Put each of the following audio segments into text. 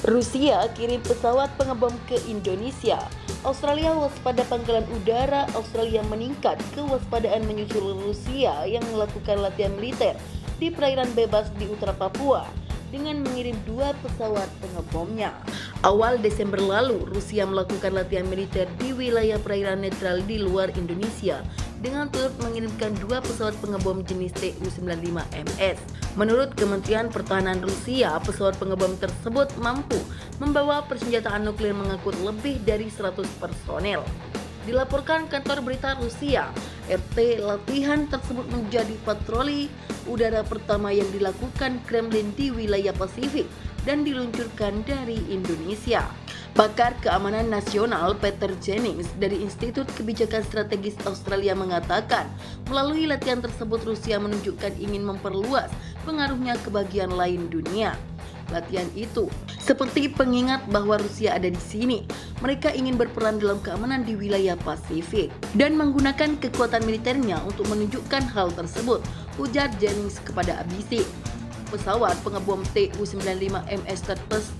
Rusia kirim pesawat pengebom ke Indonesia. Australia waspada pangkalan udara Australia meningkat kewaspadaan menyusul Rusia yang melakukan latihan militer di perairan bebas di utara Papua dengan mengirim 2 pesawat pengebomnya. Awal Desember lalu, Rusia melakukan latihan militer di wilayah perairan netral di luar Indonesia dengan turut mengirimkan 2 pesawat pengebom jenis Tu-95MS. Menurut Kementerian Pertahanan Rusia, pesawat pengebom tersebut mampu membawa persenjataan nuklir mengangkut lebih dari 100 personel. Dilaporkan kantor berita Rusia, RT latihan tersebut menjadi patroli udara pertama yang dilakukan Kremlin di wilayah Pasifik dan diluncurkan dari Indonesia. Pakar Keamanan Nasional Peter Jennings dari Institut Kebijakan Strategis Australia mengatakan, melalui latihan tersebut Rusia menunjukkan ingin memperluas pengaruhnya ke bagian lain dunia. Latihan itu seperti pengingat bahwa Rusia ada di sini. Mereka ingin berperan dalam keamanan di wilayah Pasifik dan menggunakan kekuatan militernya untuk menunjukkan hal tersebut, ujar Jennings kepada ABC. Pesawat pengebom Tu-95MS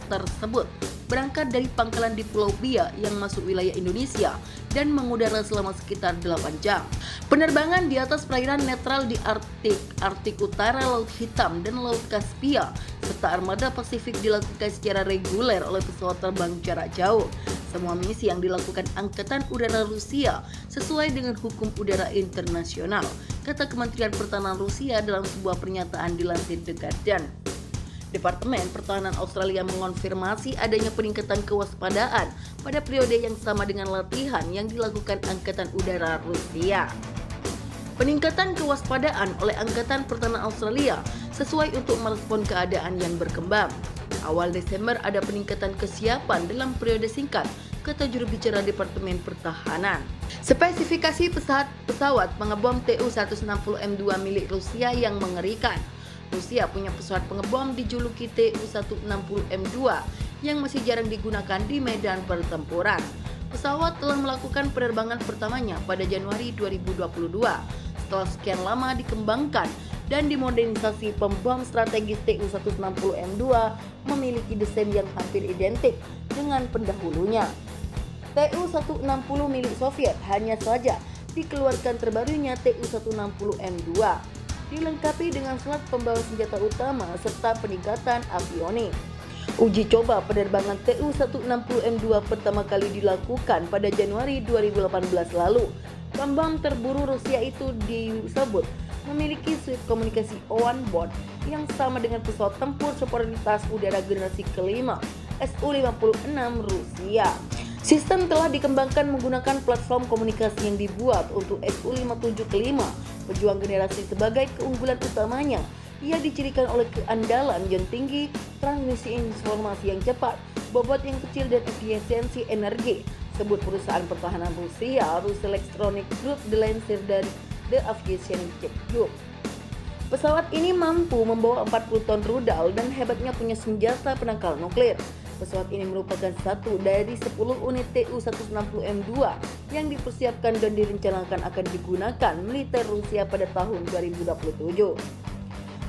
tersebut berangkat dari pangkalan di Pulau Biak yang masuk wilayah Indonesia dan mengudara selama sekitar 8 jam. Penerbangan di atas perairan netral di Arktik Utara, Laut Hitam, dan Laut Kaspia, serta armada Pasifik dilakukan secara reguler oleh pesawat terbang jarak jauh. Semua misi yang dilakukan Angkatan Udara Rusia sesuai dengan hukum udara internasional, kata Kementerian Pertahanan Rusia dalam sebuah pernyataan dilansir The Guardian. Departemen Pertahanan Australia mengonfirmasi adanya peningkatan kewaspadaan pada periode yang sama dengan latihan yang dilakukan Angkatan Udara Rusia. Peningkatan kewaspadaan oleh Angkatan Pertahanan Australia sesuai untuk merespon keadaan yang berkembang. Awal Desember ada peningkatan kesiapan dalam periode singkat, kata juru bicara Departemen Pertahanan. Spesifikasi pesawat pengebom Tu-160M2 milik Rusia yang mengerikan. Rusia punya pesawat pengebom dijuluki Tu-160M2 yang masih jarang digunakan di medan pertempuran. Pesawat telah melakukan penerbangan pertamanya pada Januari 2022. Setelah sekian lama dikembangkan dan dimodernisasi, pembom strategis Tu-160M2 memiliki desain yang hampir identik dengan pendahulunya. Tu-160 milik Soviet hanya saja dikeluarkan terbarunya Tu-160M2. Dilengkapi dengan slot pembawa senjata utama serta peningkatan avionik. Uji coba penerbangan Tu-160M2 pertama kali dilakukan pada Januari 2018 lalu. Pembom terburu Rusia itu disebut memiliki suite komunikasi on-board yang sama dengan pesawat tempur superioritas udara generasi kelima Su-56 Rusia. Sistem telah dikembangkan menggunakan platform komunikasi yang dibuat untuk Su-57 kelima pejuang generasi sebagai keunggulan utamanya. Ia dicirikan oleh keandalan yang tinggi, transmisi informasi yang cepat, bobot yang kecil, dan efisiensi energi, sebut perusahaan pertahanan Rusia, Rusia Electronic Group, dilansir dari The Aviation Group. Pesawat ini mampu membawa 40 ton rudal dan hebatnya punya senjata penangkal nuklir. Pesawat ini merupakan satu dari 10 unit Tu-160M2 yang dipersiapkan dan direncanakan akan digunakan militer Rusia pada tahun 2027.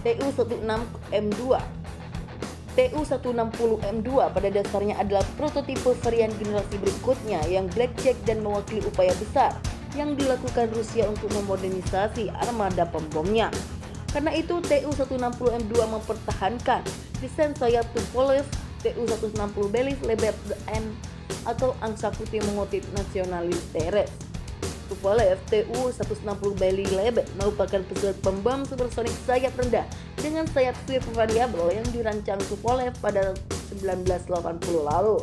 Tu-160M2 pada dasarnya adalah prototipe varian generasi berikutnya yang blackjack dan mewakili upaya besar yang dilakukan Rusia untuk memodernisasi armada pembomnya. Karena itu Tu-160M2 mempertahankan desain sayap Tupolev Tu-160 Belif Lebed M atau angsa putih mengutip nasionalis Teres. Tupolev Tu-160 Belif Lebed merupakan pesawat pembom supersonik sayap rendah dengan sayap swift variabel yang dirancang Tupolev pada 1980 lalu.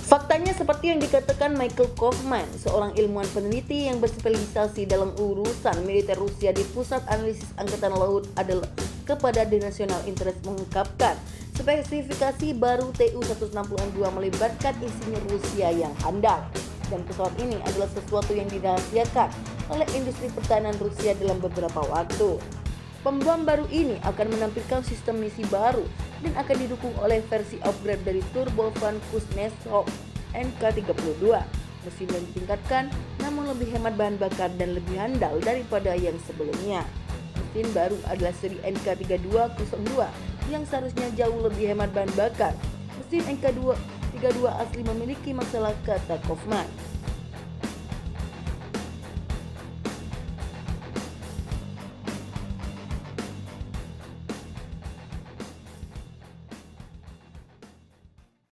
Faktanya seperti yang dikatakan Michael Kaufman, seorang ilmuwan peneliti yang berspesialisasi dalam urusan militer Rusia di Pusat Analisis Angkatan Laut adalah kepada The National Interest mengungkapkan spesifikasi baru Tu-160M2 melibatkan insinyur Rusia yang handal, dan pesawat ini adalah sesuatu yang dirahasiakan oleh industri pertahanan Rusia dalam beberapa waktu. Pembom baru ini akan menampilkan sistem misi baru dan akan didukung oleh versi upgrade dari turbofan Kuznetsov NK-32. Mesin yang ditingkatkan namun lebih hemat bahan bakar dan lebih handal daripada yang sebelumnya. Mesin baru adalah seri NK-3202 yang seharusnya jauh lebih hemat bahan bakar. mesin MK32 asli memiliki masalah, kata Kaufman.